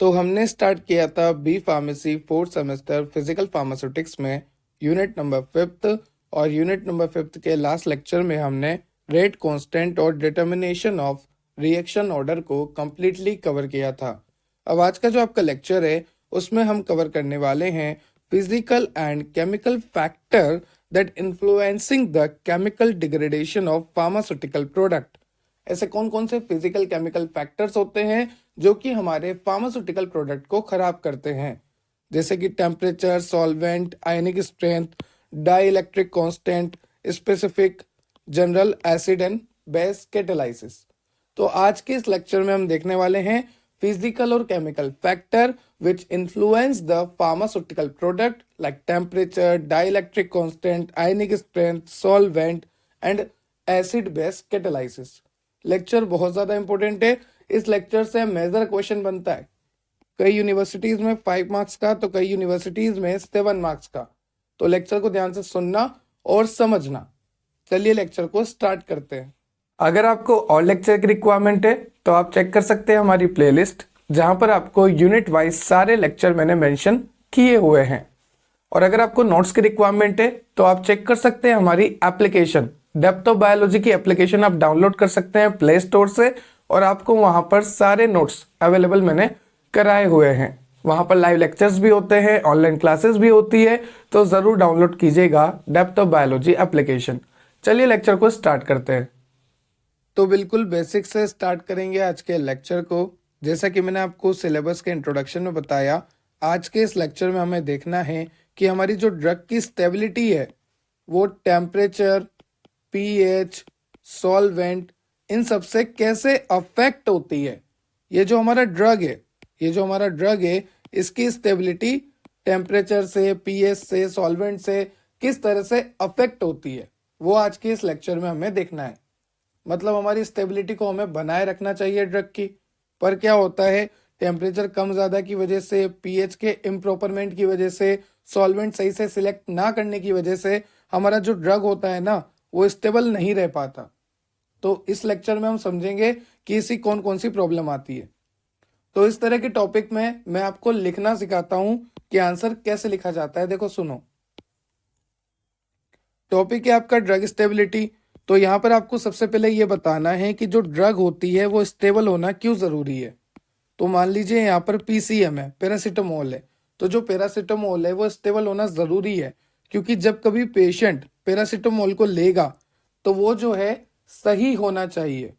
तो हमने स्टार्ट किया था B pharmacy fourth semester physical pharmaceutics में यूनिट नंबर फिफ्थ। और यूनिट नंबर फिफ्थ के लास्ट लेक्चर में हमने रेट कांस्टेंट और डिटर्मिनेशन ऑफ रिएक्शन ऑर्डर को कम्प्लीटली कवर किया था। अब आज का जो आपका लेक्चर है उसमें हम कवर करने वाले हैं physical and chemical factor that influencing the chemical degradation of pharmaceutical product. ऐसे कौन कौन से फिजिकल केमिकल फैक्टर्स होते हैं जो कि हमारे फार्मास्यूटिकल प्रोडक्ट को खराब करते हैं, जैसे कि temperature, solvent, ionic strength, dielectric constant, specific, general acid and base catalysis. तो आज के इस लेक्चर में हम देखने वाले हैं फिजिकल और chemical factor which influence the pharmaceutical product like temperature, dielectric constant, ionic strength, solvent and acid base catalysis. Lecture बहुत ज्यादा इंपॉर्टेंट है। इस लेक्चर से मेजर क्वेश्चन बनता है, कई यूनिवर्सिटीज में 5 मार्क्स का तो कई यूनिवर्सिटीज में 7 मार्क्स का। तो लेक्चर को ध्यान से सुनना और समझना। चलिए लेक्चर को स्टार्ट करते हैं। अगर आपको और लेक्चर की रिक्वायरमेंट है तो आप चेक कर सकते हैं हमारी प्लेलिस्ट, जहां पर आपको यूनिट वाइज सारे लेक्चर मैंने मेंशन किए हुए हैं। और अगर आपको नोट्स की रिक्वायरमेंट है तो आप चेक कर सकते हैं हमारी एप्लीकेशन डेप्थ ऑफ बायोलॉजी की एप्लीकेशन। आप डाउनलोड कर सकते हैं प्ले स्टोर से और आपको वहां पर सारे नोट्स अवेलेबल मैंने कराए हुए हैं। वहां पर लाइव लेक्चर्स भी होते हैं, ऑनलाइन क्लासेस भी होती है, तो जरूर डाउनलोड कीजिएगा डेप्थ ऑफ बायोलॉजी एप्लीकेशन। चलिए लेक्चर को स्टार्ट करते हैं। तो बिल्कुल बेसिक से स्टार्ट करेंगे आज के लेक्चर को। जैसा कि मैंने आपको सिलेबस के इंट्रोडक्शन में बताया, आज के इस लेक्चर में हमें देखना है कि हमारी जो ड्रग की स्टेबिलिटी है वो टेम्परेचर, पीएच, सॉल्वेंट, इन सब से कैसे अफेक्ट होती है। ये जो हमारा ड्रग है इसकी स्टेबिलिटी टेम्परेचर से, पीएच से, सॉल्वेंट से किस तरह से अफेक्ट होती है, वो आज के इस लेक्चर में हमें देखना है। मतलब हमारी स्टेबिलिटी को हमें बनाए रखना चाहिए ड्रग की, पर क्या होता है टेम्परेचर कम ज़्यादा की वजह से, पीएच के इम्प्रॉपरमेंट की वजह से, सॉल्वेंट सही से सिलेक्ट ना करने की वजह से हमारा जो ड्रग होता है ना वो स्टेबल नहीं रह पाता। तो इस लेक्चर में हम समझेंगे कि इसी कौन कौन सी प्रॉब्लम आती है। तो इस तरह के टॉपिक में मैं आपको लिखना सिखाता हूं कि आंसर कैसे लिखा जाता है। देखो सुनो, टॉपिक है आपका ड्रग स्टेबिलिटी। तो यहां पर आपको सबसे पहले ये बताना है कि जो ड्रग होती है वो स्टेबल होना क्यों जरूरी है। तो मान लीजिए यहाँ पर पीसीएम है, पैरासीटामोल है, तो जो पैरासीटामोल है वो स्टेबल होना जरूरी है, क्योंकि जब कभी पेशेंट पैरासीटामोल को लेगा तो वो जो है सही होना चाहिए।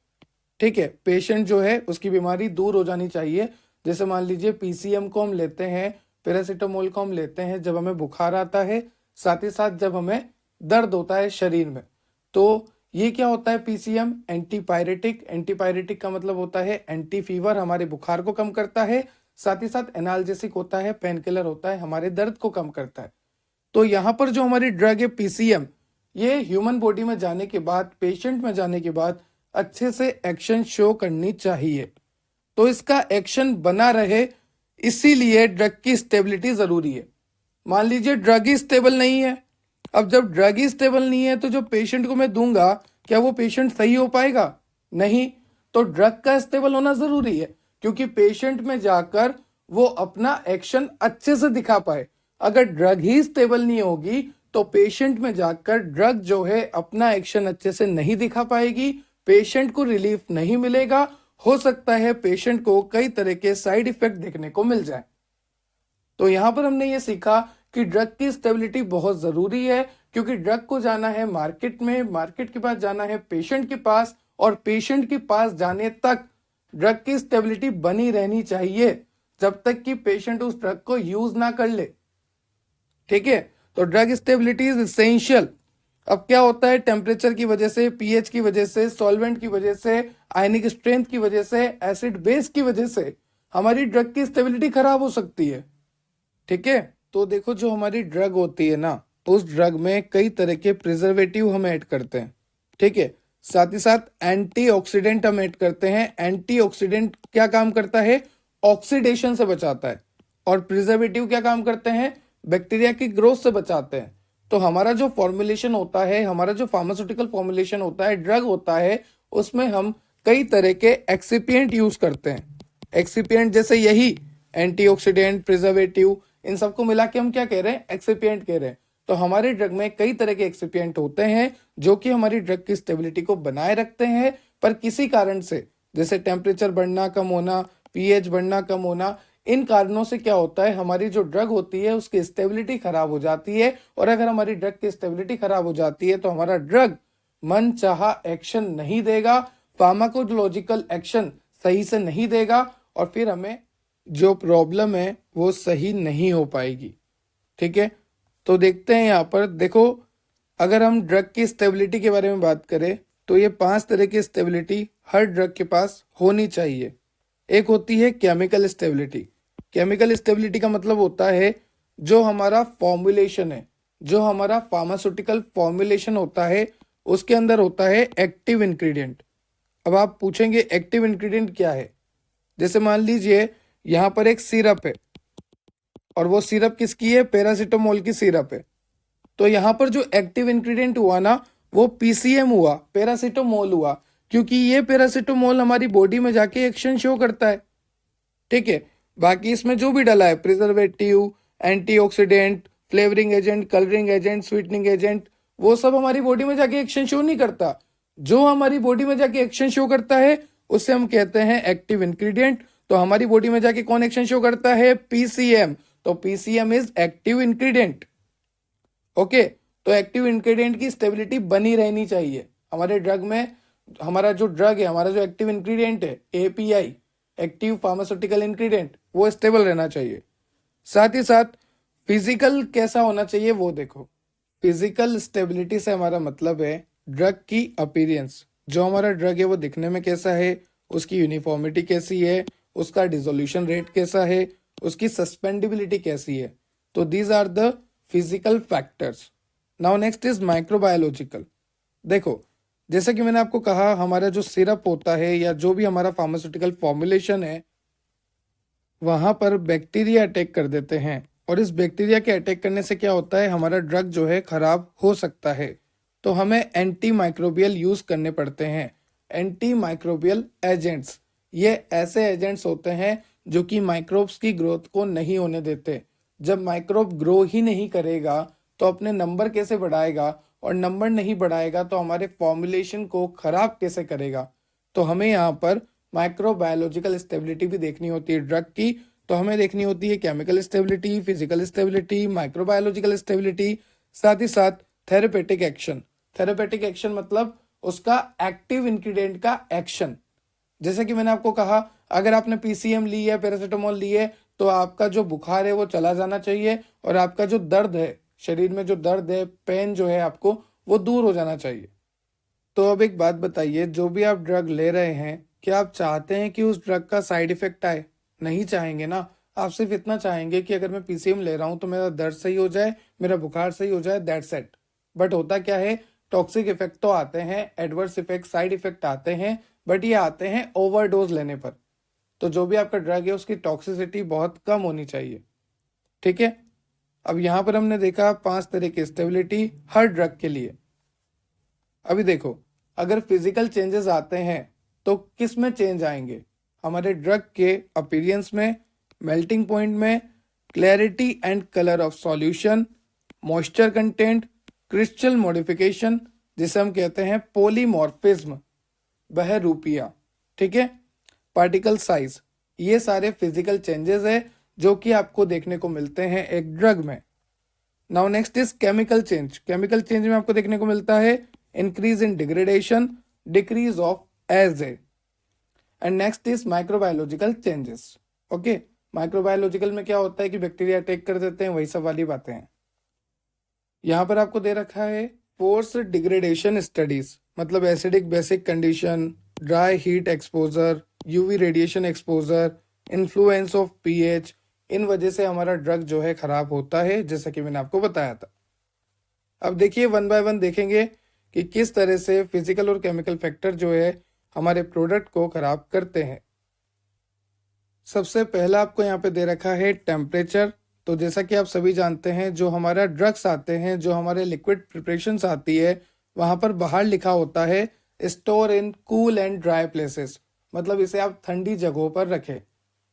ठीक है, पेशेंट जो है उसकी बीमारी दूर हो जानी चाहिए। जैसे मान लीजिए पीसीएम को हम लेते हैं, पैरासीटामोल को हम लेते हैं जब हमें बुखार आता है, साथ ही साथ जब हमें दर्द होता है शरीर में। तो ये क्या होता है पीसीएम? एंटीपायरेटिक। एंटीपायरेटिक का मतलब होता है एंटी फीवर, हमारे बुखार को कम करता है। साथ ही साथ एनाल्जेसिक होता है, पेन किलर होता है, हमारे दर्द को कम करता है। तो यहाँ पर जो हमारी ड्रग है पीसीएम, ये ह्यूमन बॉडी में जाने के बाद, पेशेंट में जाने के बाद अच्छे से एक्शन शो करनी चाहिए। तो इसका एक्शन बना रहे, इसीलिए ड्रग की स्टेबिलिटी जरूरी है। मान लीजिए ड्रग ही स्टेबल नहीं है। अब जब ड्रग ही स्टेबल नहीं है तो जो पेशेंट को मैं दूंगा, क्या वो पेशेंट सही हो पाएगा? नहीं। तो ड्रग का स्टेबल होना जरूरी है, क्योंकि पेशेंट में जाकर वो अपना एक्शन अच्छे से दिखा पाए। अगर ड्रग ही स्टेबल नहीं होगी तो पेशेंट में जाकर ड्रग जो है अपना एक्शन अच्छे से नहीं दिखा पाएगी, पेशेंट को रिलीफ नहीं मिलेगा। हो सकता है पेशेंट को कई तरह के साइड इफेक्ट देखने को मिल जाए। तो यहां पर हमने ये सीखा कि ड्रग की स्टेबिलिटी बहुत जरूरी है, क्योंकि ड्रग को जाना है मार्केट में, मार्केट के पास जाना है पेशेंट के पास, और पेशेंट के पास जाने तक ड्रग की स्टेबिलिटी बनी रहनी चाहिए जब तक कि पेशेंट उस ड्रग को यूज ना कर ले। ठीक है, तो ड्रग स्टेबिलिटी इज इसेंशियल। अब क्या होता है, टेम्परेचर की वजह से, पीएच की वजह से, सॉल्वेंट की वजह से, आयनिक स्ट्रेंथ की वजह से, एसिड बेस की वजह से हमारी ड्रग की स्टेबिलिटी खराब हो सकती है। ठीक है, तो देखो जो हमारी ड्रग होती है ना, उस ड्रग में कई तरह के प्रिजर्वेटिव हम ऐड करते हैं। ठीक है, साथ ही साथ एंटीऑक्सीडेंट हम ऐड करते हैं। एंटीऑक्सीडेंट क्या काम करता है? ऑक्सीडेशन से बचाता है। और प्रिजर्वेटिव क्या काम करते हैं? बैक्टीरिया की ग्रोथ से बचाते हैं। तो हमारा जो फॉर्मुलेशन होता है, हमारा जो फार्मास्यूटिकल फॉर्मुलेशन होता है, ड्रग होता है, उसमें हम कई तरह के एक्सिपिएंट यूज करते हैं। एक्सिपिएंट जैसे यही एंटीऑक्सीडेंट, प्रिजर्वेटिव, इन सबको मिला के हम क्या कह रहे हैं, एक्सिपिएंट कह रहे हैं। तो हमारे ड्रग में कई तरह के एक्सिपिएंट होते हैं जो कि हमारी ड्रग की स्टेबिलिटी को बनाए रखते हैं, पर किसी कारण से जैसे टेम्परेचर बढ़ना, कम होना, पीएच बढ़ना, कम होना, इन कारणों से क्या होता है, हमारी जो ड्रग होती है उसकी स्टेबिलिटी खराब हो जाती है। और अगर हमारी ड्रग की स्टेबिलिटी खराब हो जाती है तो हमारा ड्रग मन चाहा एक्शन नहीं देगा, फार्माकोलॉजिकल एक्शन सही से नहीं देगा, और फिर हमें जो प्रॉब्लम है वो सही नहीं हो पाएगी। ठीक है, तो देखते हैं यहाँ पर। देखो, अगर हम ड्रग की स्टेबिलिटी के बारे में बात करें तो ये 5 तरह की स्टेबिलिटी हर ड्रग के पास होनी चाहिए। एक होती है केमिकल स्टेबिलिटी। केमिकल स्टेबिलिटी का मतलब होता है जो हमारा फॉर्मुलेशन है, जो हमारा फार्मास्यूटिकल फॉर्मुलेशन होता है, उसके अंदर होता है एक्टिव इंग्रेडिएंट। अब आप पूछेंगे एक्टिव इंग्रेडिएंट क्या है। जैसे मान लीजिए यहाँ पर एक सिरप है और वो सिरप किसकी है, पैरासीटामोल की सिरप है। तो यहाँ पर जो एक्टिव इंग्रेडिएंट हुआ ना वो पीसीएम हुआ, पैरासीटामोल हुआ, क्योंकि ये पैरासीटामोल हमारी बॉडी में जाके एक्शन शो करता है। ठीक है, बाकी इसमें जो भी डला है, preservative, antioxidant, flavouring agent, colouring agent, sweetening agent, वो सब हमारी बॉडी में जाके एक्शन शो नहीं करता। जो हमारी बॉडी में जाके एक्शन शो करता है उसे हम कहते हैं एक्टिव इंग्रेडिएंट। तो हमारी बॉडी में जाके कौन एक्शन शो करता है, पीसीएम। तो PCM is active ingredient. Okay, तो एक्टिव इंग्रेडिएंट की स्टेबिलिटी बनी रहनी चाहिए हमारे ड्रग में। हमारा जो ड्रग है, हमारा जो एक्टिव इंग्रेडिएंट है, एपीआई, एक्टिव फार्मास्यूटिकल इंग्रेडिएंट, वो स्टेबल रहना चाहिए। साथ ही साथ फिजिकल कैसा होना चाहिए वो देखो। फिजिकल स्टेबिलिटी से हमारा मतलब है ड्रग की अपीयरेंस। जो हमारा ड्रग है वो दिखने में कैसा है, उसकी यूनिफॉर्मिटी कैसी है, उसका डिसोल्यूशन रेट कैसा है, उसकी सस्पेंडिबिलिटी कैसी है। तो these are the physical factors. Now next is microbiological. देखो, जैसा कि मैंने आपको कहा, हमारा जो सिरप होता है या जो भी हमारा फार्मास्यूटिकल फॉर्मुलेशन है, वहां पर बैक्टीरिया अटैक कर देते हैं, और इस बैक्टीरिया के अटैक करने से क्या होता है, हमारा ड्रग जो है खराब हो सकता है। तो हमें एंटी माइक्रोबियल यूज करने पड़ते हैं। एंटी माइक्रोबियल एजेंट्स, ये ऐसे एजेंट्स होते हैं जो कि माइक्रोब्स की ग्रोथ को नहीं होने देते। जब माइक्रोब ग्रो ही नहीं करेगा तो अपने नंबर कैसे बढ़ाएगा, और नंबर नहीं बढ़ाएगा तो हमारे फॉर्मुलेशन को खराब कैसे करेगा। तो हमें यहाँ पर माइक्रोबायोलॉजिकल स्टेबिलिटी भी देखनी होती है ड्रग की। तो हमें देखनी होती है chemical stability, physical stability, microbiological stability, साथ ही साथ थेरेपेटिक एक्शन। थेरेपेटिक एक्शन मतलब उसका एक्टिव इंग्रेडिएंट का एक्शन। जैसे कि मैंने आपको कहा, अगर आपने पीसीएम ली है, पैरासीटामोल ली है, तो आपका जो बुखार है वो चला जाना चाहिए, और आपका जो दर्द है, शरीर में जो दर्द है, पेन जो है आपको, वो दूर हो जाना चाहिए। तो अब एक बात बताइए, जो भी आप ड्रग ले रहे हैं, क्या आप चाहते हैं कि उस ड्रग का साइड इफेक्ट आए? नहीं चाहेंगे ना। आप सिर्फ इतना चाहेंगे कि अगर मैं पीसीएम ले रहा हूं तो मेरा दर्द सही हो जाए, मेरा बुखार सही हो जाए, दैट्स इट। बट होता क्या है, टॉक्सिक इफेक्ट तो आते हैं, एडवर्स इफेक्ट, साइड इफेक्ट आते हैं, बट ये आते हैं ओवरडोज लेने पर। तो जो भी आपका ड्रग है उसकी टॉक्सिसिटी बहुत कम होनी चाहिए। ठीक है, अब यहाँ पर हमने देखा 5 तरह की स्टेबिलिटी हर ड्रग के लिए। अभी देखो, अगर फिजिकल चेंजेस आते हैं तो किस में चेंज आएंगे, हमारे ड्रग के अपीयरेंस में, मेल्टिंग पॉइंट में, clarity and colour of solution, moisture content, crystal modification, जिसे हम कहते हैं पॉलीमॉर्फिज्म, बहरूपिया, ठीक है, पार्टिकल साइज, ये सारे फिजिकल चेंजेस है जो कि आपको देखने को मिलते हैं एक ड्रग में। Now next is chemical change. Chemical change में आपको देखने को मिलता है increase in degradation, decrease of age a, and next is microbiological changes. Okay, microbiological में क्या होता है कि बैक्टीरिया अटैक कर देते हैं, वही सब वाली बातें हैं। यहाँ पर आपको दे रखा है फोर्स डिग्रेडेशन स्टडीज, मतलब acidic basic condition, dry heat exposure, UV radiation exposure, influence of pH, इन वजह से हमारा ड्रग जो है खराब होता है, जैसा कि मैंने आपको बताया था। अब देखिए, वन बाय वन देखेंगे कि किस तरह से फिजिकल और केमिकल फैक्टर जो है हमारे प्रोडक्ट को खराब करते हैं। सबसे पहला आपको यहाँ पे दे रखा है टेम्परेचर। तो जैसा कि आप सभी जानते हैं, जो हमारा ड्रग्स आते हैं, जो हमारे लिक्विड प्रिपरेशंस आती है, वहां पर बाहर लिखा होता है store in cool and dry places, मतलब इसे आप ठंडी जगहों पर रखें।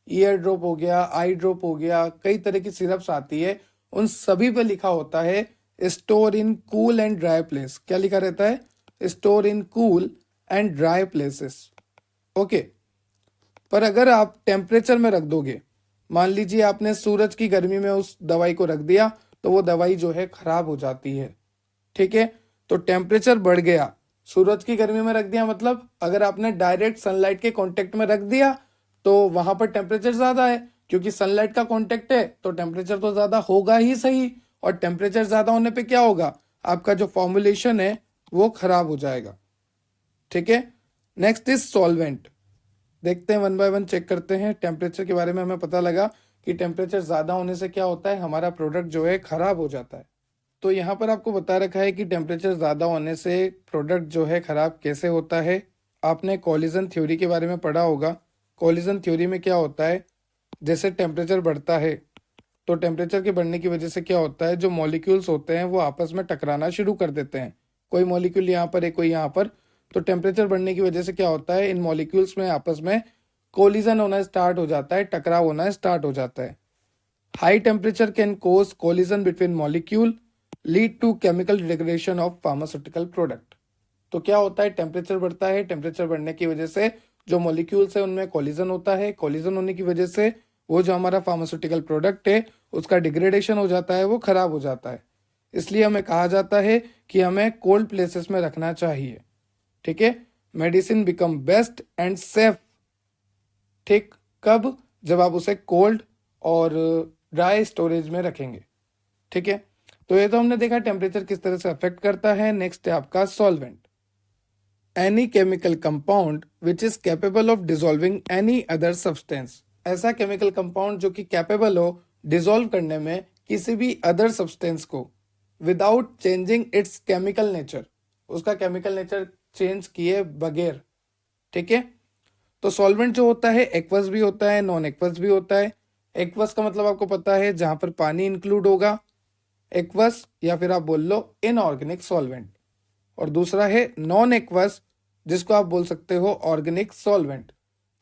ईयर ड्रॉप हो गया, आई ड्रॉप हो गया, कई तरह की सिरप्स आती है, उन सभी पे लिखा होता है store in cool and dry place. क्या लिखा रहता है? Store in cool and dry places. Okay, पर अगर आप टेम्परेचर में रख दोगे, मान लीजिए आपने सूरज की गर्मी में उस दवाई को रख दिया, तो वो दवाई जो है खराब हो जाती है। ठीक है, तो टेम्परेचर बढ़ गया, सूरज की गर्मी में रख दिया, मतलब अगर आपने डायरेक्ट सनलाइट के कांटेक्ट में रख दिया तो वहां पर टेम्परेचर ज्यादा है, क्योंकि सनलाइट का कांटेक्ट है तो टेम्परेचर तो ज्यादा होगा ही सही, और टेम्परेचर ज्यादा होने पे क्या होगा, आपका जो फॉर्मुलेशन है वो खराब हो जाएगा। ठीक है, नेक्स्ट इज सॉल्वेंट। देखते हैं वन बाय वन, चेक करते हैं। टेम्परेचर के बारे में हमें पता लगा कि टेम्परेचर ज्यादा होने से क्या होता है, हमारा प्रोडक्ट जो है खराब हो जाता है। तो यहाँ पर आपको बता रखा है कि टेम्परेचर ज़्यादा होने से प्रोडक्ट जो है ख़राब कैसे होता है। आपने कॉलिजन थ्योरी के बारे में पढ़ा होगा। कॉलिजन थ्योरी में क्या होता है, जैसे टेम्परेचर बढ़ता है तो टेम्परेचर के बढ़ने की वजह से क्या होता है, जो मॉलिक्यूल्स होते हैं वो आपस में टकराना शुरू कर देते हैं। कोई मॉलिक्यूल यहाँ पर है, कोई यहाँ पर, तो टेम्परेचर बढ़ने की वजह से क्या होता है, इन मॉलिक्यूल्स में आपस में कोलिजन होना स्टार्ट हो जाता है, टकराव होना स्टार्ट हो जाता है। High temperature can cause collision between molecule, lead to chemical degradation of pharmaceutical product. तो क्या होता है, टेम्परेचर बढ़ता है, टेम्परेचर बढ़ने की वजह से जो मॉलिक्यूल्स है उनमें कोलिजन होता है, कोलिजन होने की वजह से वो जो हमारा फार्मास्यूटिकल प्रोडक्ट है उसका डिग्रेडेशन हो जाता है, वो खराब हो जाता है। इसलिए हमें कहा जाता है कि हमें कोल्ड प्लेसेस में रखना चाहिए। ठीक है, medicine become best and safe. ठीक, कब? जब आप उसे कोल्ड और ड्राई स्टोरेज में रखेंगे। ठीक है, तो ये तो हमने देखा टेम्परेचर किस तरह से अफेक्ट करता है। नेक्स्ट है आपका solvent. Any chemical compound which is capable of dissolving any other substance. ऐसा केमिकल कंपाउंड जो कि कैपेबल हो डिसॉल्व करने में किसी भी अदर सब्सटेंस को, without changing it's chemical nature, उसका केमिकल नेचर चेंज किए बगैर। ठीक है, तो सॉल्वेंट जो होता है एक्वस भी होता है, नॉन एक्वस भी होता है। एक्वस का मतलब आपको पता है जहां पर पानी इंक्लूड होगा, एक्वस, या फिर आप बोल लो इनऑर्गेनिक सॉल्वेंट। और दूसरा है नॉन एक्वस, जिसको आप बोल सकते हो ऑर्गेनिक सॉल्वेंट,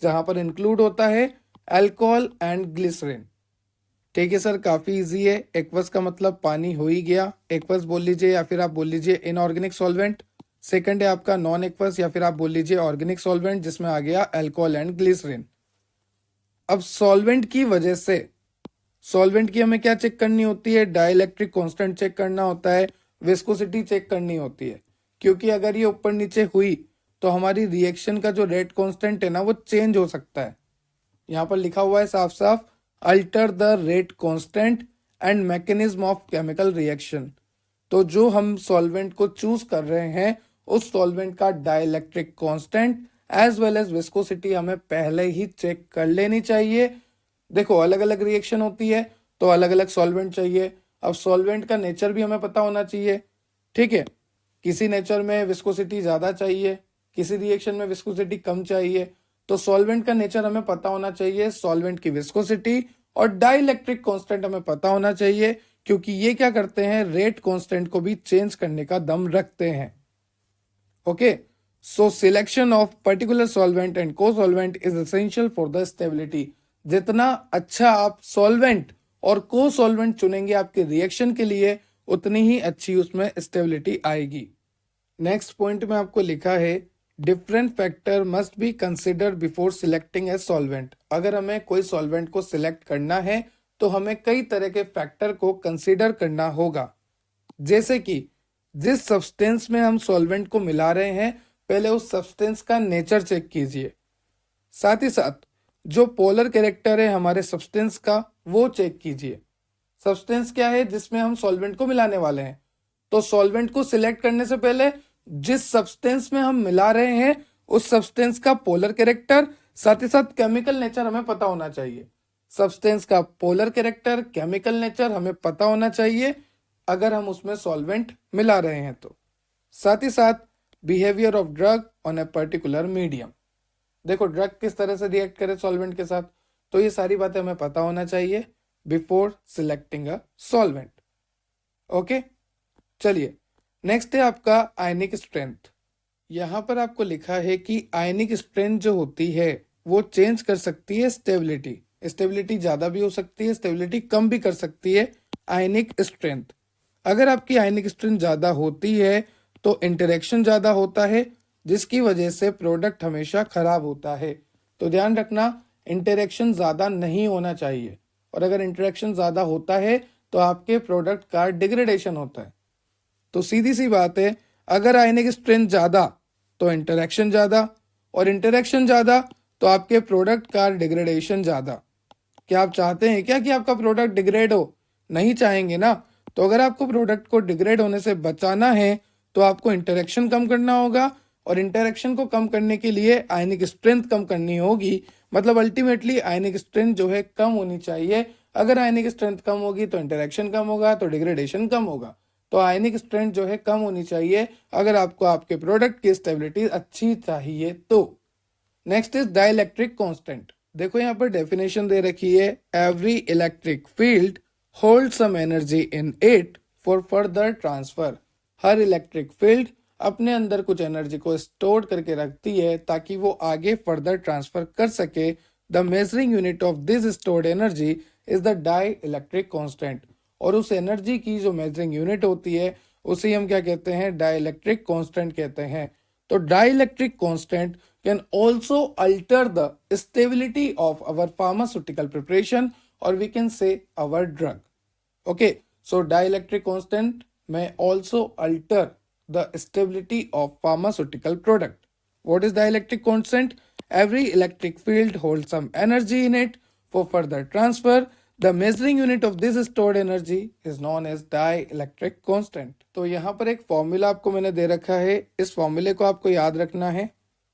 जहां पर इंक्लूड होता है अल्कोहल एंड ग्लिसरीन। ठीक है सर, काफी इजी है। एक्वस का मतलब पानी हो ही गया, एक्वस बोल लीजिए, या फिर आप बोल लीजिए इनऑर्गेनिक सॉल्वेंट। सेकंड है आपका नॉन एक्वस, या फिर आप बोल लीजिए ऑर्गेनिक सॉल्वेंट, जिसमें आ गया अल्कोहल एंड ग्लिसरीन। अब सॉल्वेंट की वजह से, सॉल्वेंट की हमें क्या चेक करनी होती है, डाइलेक्ट्रिक कांस्टेंट चेक करना होता है, विस्कोसिटी चेक करनी होती है, क्योंकि अगर ये ऊपर नीचे हुई तो हमारी रिएक्शन का जो रेट कांस्टेंट है ना वो चेंज हो सकता है। यहाँ पर लिखा हुआ है साफ साफ, alter the rate constant and mechanism of chemical reaction. तो जो हम सॉल्वेंट को चूज कर रहे हैं उस सॉल्वेंट का dielectric constant as well as viscosity हमें पहले ही चेक कर लेनी चाहिए। देखो अलग अलग रिएक्शन होती है तो अलग अलग सॉल्वेंट चाहिए। अब सॉल्वेंट का नेचर भी हमें पता होना चाहिए। ठीक है, किसी नेचर में विस्कोसिटी ज्यादा चाहिए, किसी रिएक्शन में विस्कोसिटी कम चाहिए, तो सॉल्वेंट का नेचर हमें पता होना चाहिए, सॉल्वेंट की विस्कोसिटी और डाइलेक्ट्रिक कांस्टेंट हमें पता होना चाहिए, क्योंकि ये क्या करते हैं, रेट कांस्टेंट को भी चेंज करने का दम रखते हैं। Okay, so selection of particular solvent and co solvent is essential for the stability. जितना अच्छा आप सॉल्वेंट और को सॉल्वेंट चुनेंगे आपके रिएक्शन के लिए, उतनी ही अच्छी उसमें स्टेबिलिटी आएगी। नेक्स्ट पॉइंट में आपको लिखा है, different factor must be considered before selecting a solvent. अगर हमें कोई सॉल्वेंट को सिलेक्ट करना है तो हमें कई तरह के फैक्टर को कंसिडर करना होगा। जैसे कि जिस सब्सटेंस में हम सॉल्वेंट को मिला रहे हैं, पहले उस सब्सटेंस का नेचर चेक कीजिए। साथ ही साथ जो पोलर कैरेक्टर है हमारे सब्सटेंस का वो चेक कीजिए। सब्सटेंस क्या है जिसमें हम सॉल्वेंट को मिलाने वाले हैं, तो सॉल्वेंट को सिलेक्ट करने से पहले जिस सब्सटेंस में हम मिला रहे हैं उस सब्सटेंस का पोलर कैरेक्टर, साथ ही साथ केमिकल नेचर हमें पता होना चाहिए। सब्सटेंस का पोलर कैरेक्टर, केमिकल नेचर हमें पता होना चाहिए अगर हम उसमें सॉल्वेंट मिला रहे हैं तो। साथ ही साथ behaviour of drug on a particular medium. देखो ड्रग किस तरह से रिएक्ट करे सॉल्वेंट के साथ, तो ये सारी बातें हमें पता होना चाहिए before selecting a solvent. Okay, चलिए नेक्स्ट है आपका आयनिक स्ट्रेंथ। यहां पर आपको लिखा है कि आयनिक स्ट्रेंथ जो होती है वो चेंज कर सकती है स्टेबिलिटी। स्टेबिलिटी ज़्यादा भी हो सकती है, स्टेबिलिटी कम भी कर सकती है आयनिक स्ट्रेंथ। अगर आपकी आयनिक स्ट्रेंथ ज़्यादा होती है तो इंटरेक्शन ज़्यादा होता है, जिसकी वजह से प्रोडक्ट हमेशा खराब होता है। तो ध्यान रखना, इंटरेक्शन ज़्यादा नहीं होना चाहिए, और अगर इंटरेक्शन ज़्यादा होता है तो आपके प्रोडक्ट का डिग्रेडेशन होता है। तो सीधी सी बात है, अगर आयनिक स्ट्रेंथ ज़्यादा तो इंटरेक्शन ज़्यादा, और इंटरेक्शन ज़्यादा तो आपके प्रोडक्ट का डिग्रेडेशन ज़्यादा। क्या आप चाहते हैं क्या कि आपका प्रोडक्ट डिग्रेड हो? नहीं चाहेंगे ना। तो अगर आपको प्रोडक्ट को डिग्रेड होने से बचाना है तो आपको इंटरेक्शन कम करना होगा, और इंटरेक्शन को कम करने के लिए आयनिक स्ट्रेंथ कम करनी होगी। मतलब अल्टीमेटली आयनिक स्ट्रेंथ जो है कम होनी चाहिए। अगर आयनिक स्ट्रेंथ कम होगी तो इंटरेक्शन कम होगा, तो डिग्रेडेशन कम होगा। तो आयनिक स्ट्रेंथ जो है कम होनी चाहिए अगर आपको आपके प्रोडक्ट की स्टेबिलिटी अच्छी चाहिए तो। Next is dielectric constant. देखो यहाँ पर डेफिनेशन दे रखी है, every electric field hold some energy in it for further transfer. हर इलेक्ट्रिक फील्ड अपने अंदर कुछ एनर्जी को स्टोर करके रखती है ताकि वो आगे फर्दर ट्रांसफर कर सके। The measuring unit of this stored energy is the dielectric constant. और उस एनर्जी की जो मेजरिंग यूनिट होती है उसे हम क्या कहते हैं? डाई इलेक्ट्रिक कॉन्स्टेंट कहते हैं। तो dielectric constant can also alter the stability of our pharmaceutical preparation, or we can say our drug. Okay, so dielectric constant may also alter the stability of pharmaceutical product. What is dielectric constant? Every electric field holds some energy in it for further transfer. The measuring unit of this stored energy is known as dielectric constant. तो यहाँ पर एक formula आपको मैंने दे रखा है, इस फॉर्मूले को आपको याद रखना है।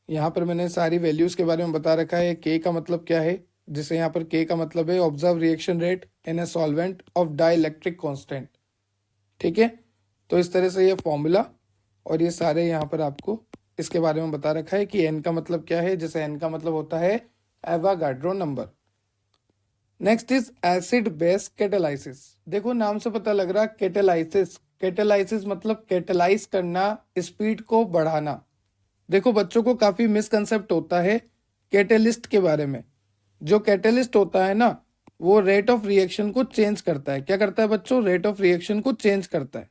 यहाँ पर मैंने सारी वैल्यूज के बारे में बता रखा है। के का मतलब क्या है, जिसे यहाँ पर के का मतलब है observe reaction rate in a solvent of dielectric constant. ठीक है, तो इस तरह से ये फॉर्मूला और ये सारे यहाँ पर आपको इसके बारे में बता रखा है कि एन का मतलब क्या है, जैसे एन का मतलब होता है Avogadro number. Next is acid base catalysis. देखो नाम से पता लग रहा कैटालाइसिस, कैटालाइसिस मतलब कैटालाइज करना, स्पीड को बढ़ाना। देखो बच्चों को काफी मिसकंसेप्ट होता है कैटेलिस्ट के बारे में। जो कैटेलिस्ट होता है ना, वो रेट ऑफ रिएक्शन को चेंज करता है। क्या करता है बच्चों? रेट ऑफ रिएक्शन को चेंज करता है।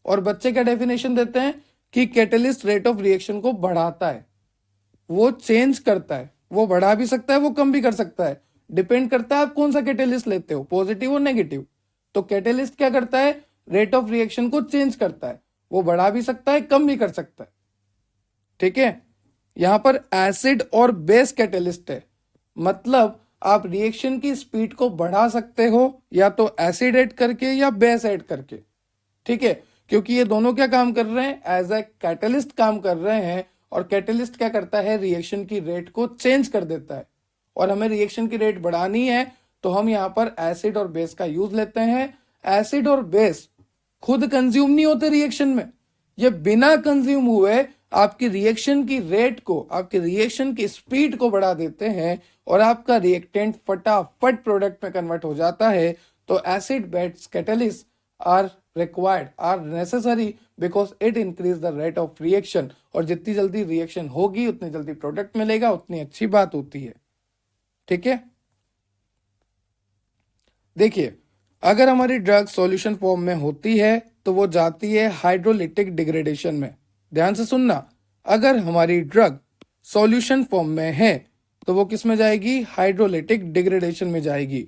और बच्चे क्या डेफिनेशन देते हैं कि कैटेलिस्ट रेट ऑफ रिएक्शन को बढ़ाता है। वो चेंज करता है, वो बढ़ा भी सकता है, वो कम भी कर सकता है, डिपेंड करता है आप कौन सा कैटेलिस्ट लेते हो, पॉजिटिव और नेगेटिव। तो कैटेलिस्ट क्या करता है? रेट ऑफ रिएक्शन को चेंज करता है, वो बढ़ा भी सकता है, कम भी कर सकता है। ठीक है, यहां पर एसिड और बेस कैटेलिस्ट है, मतलब आप रिएक्शन की स्पीड को बढ़ा सकते हो या तो एसिड ऐड करके या बेस ऐड करके। ठीक है, क्योंकि ये दोनों क्या काम कर रहे हैं? एज ए कैटेलिस्ट काम कर रहे हैं। और कैटेलिस्ट क्या करता है? रिएक्शन की रेट को चेंज कर देता है। और हमें रिएक्शन की रेट बढ़ानी है तो हम यहाँ पर एसिड और बेस का यूज लेते हैं। एसिड और बेस खुद कंज्यूम नहीं होते रिएक्शन में, ये बिना कंज्यूम हुए आपकी रिएक्शन की रेट को, आपकी रिएक्शन की स्पीड को बढ़ा देते हैं और आपका रिएक्टेंट फटाफट प्रोडक्ट में कन्वर्ट हो जाता है। तो acid base catalyst are required, are necessary, because it increase the rate of reaction. और जितनी जल्दी रिएक्शन होगी उतनी जल्दी प्रोडक्ट मिलेगा, उतनी अच्छी बात होती है। ठीक है, देखिए अगर हमारी ड्रग सॉल्यूशन फॉर्म में होती है तो वो जाती है हाइड्रोलिटिक डिग्रेडेशन में। ध्यान से सुनना, अगर हमारी ड्रग सॉल्यूशन फॉर्म में है तो वो किस में जाएगी? हाइड्रोलिटिक डिग्रेडेशन में जाएगी।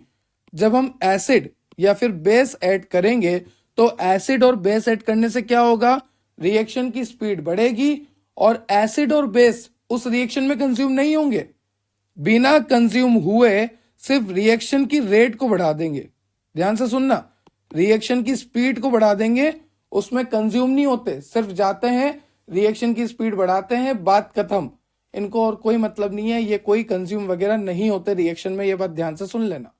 जब हम एसिड या फिर बेस ऐड करेंगे तो एसिड और बेस ऐड करने से क्या होगा? रिएक्शन की स्पीड बढ़ेगी और एसिड और बेस उस रिएक्शन में कंज्यूम नहीं होंगे, बिना कंज्यूम हुए सिर्फ रिएक्शन की रेट को बढ़ा देंगे। ध्यान से सुनना, रिएक्शन की स्पीड को बढ़ा देंगे, उसमें कंज्यूम नहीं होते, सिर्फ जाते हैं रिएक्शन की स्पीड बढ़ाते हैं, बात खत्म। इनको और कोई मतलब नहीं है, ये कोई कंज्यूम वगैरह नहीं होते रिएक्शन में, ये बात ध्यान से सुन लेना।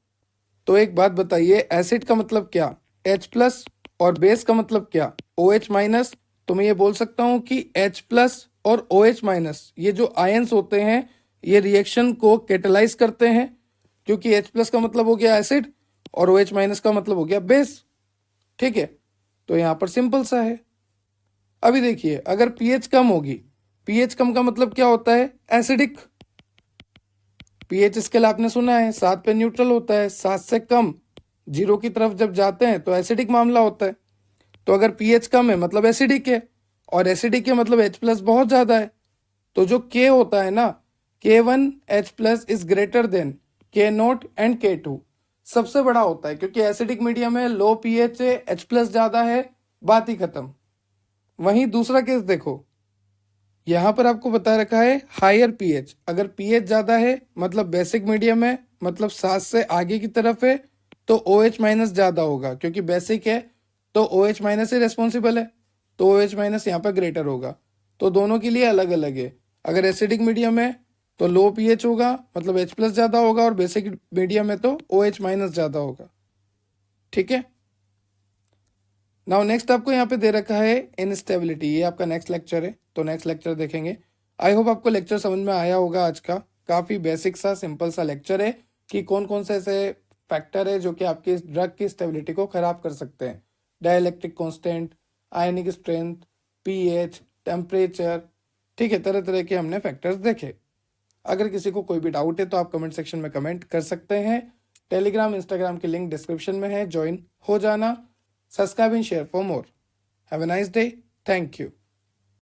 तो एक बात बताइए, एसिड का मतलब क्या? H+ और बेस का मतलब क्या? OH-। तो मैं ये बोल सकता हूं कि H+ और OH- ये जो आयंस होते हैं ये रिएक्शन को कैटेलाइज करते हैं, क्योंकि H+ का मतलब हो गया एसिड और OH- का मतलब हो गया बेस। ठीक है, तो यहां पर सिंपल सा है। अभी देखिए, अगर pH कम होगी, pH कम का मतलब क्या होता है? एसिडिक। पीएच स्केल आपने सुना है, 7 पे न्यूट्रल होता है, 7 से कम 0 की तरफ जब जाते हैं तो एसिडिक मामला होता है। तो अगर पीएच कम है मतलब एसिडिक है, और एसिडिक है मतलब H प्लस बहुत ज्यादा है। तो जो K होता है ना, K1 H plus is greater than K0 and K2, सबसे बड़ा होता है, क्योंकि एसिडिक मीडियम है, लो पीएच है, H प्लस ज्यादा है, बात ही खत्म। वहीं दूसरा केस देखो, यहां पर आपको बता रखा है हायर पीएच। अगर पीएच ज्यादा है मतलब बेसिक मीडियम है, मतलब 7 से आगे की तरफ है, तो OH माइनस ज्यादा होगा, क्योंकि बेसिक है तो OH माइनस ही रेस्पॉन्सिबल है, तो OH माइनस यहाँ पर ग्रेटर होगा। तो दोनों के लिए अलग अलग है। अगर एसिडिक मीडियम है तो लो पीएच होगा, मतलब H प्लस ज्यादा होगा, और बेसिक मीडियम है तो OH माइनस ज्यादा होगा। ठीक है। नाउ नेक्स्ट आपको यहाँ पे दे रखा है इनस्टेबिलिटी, ये आपका नेक्स्ट लेक्चर है, तो नेक्स्ट लेक्चर देखेंगे। आई होप आपको लेक्चर समझ में आया होगा। आज का काफ़ी बेसिक सा सिंपल सा लेक्चर है कि कौन कौन से ऐसे फैक्टर है जो कि आपकी ड्रग की स्टेबिलिटी को खराब कर सकते हैं। Dielectric constant, ionic strength, pH, temperature, ठीक है, तरह तरह के हमने फैक्टर्स देखे। अगर किसी को कोई भी डाउट है तो आप कमेंट सेक्शन में कमेंट कर सकते हैं। टेलीग्राम इंस्टाग्राम की लिंक डिस्क्रिप्शन में है, ज्वाइन हो जाना। Subscribe and share for more. Have a nice day. Thank you.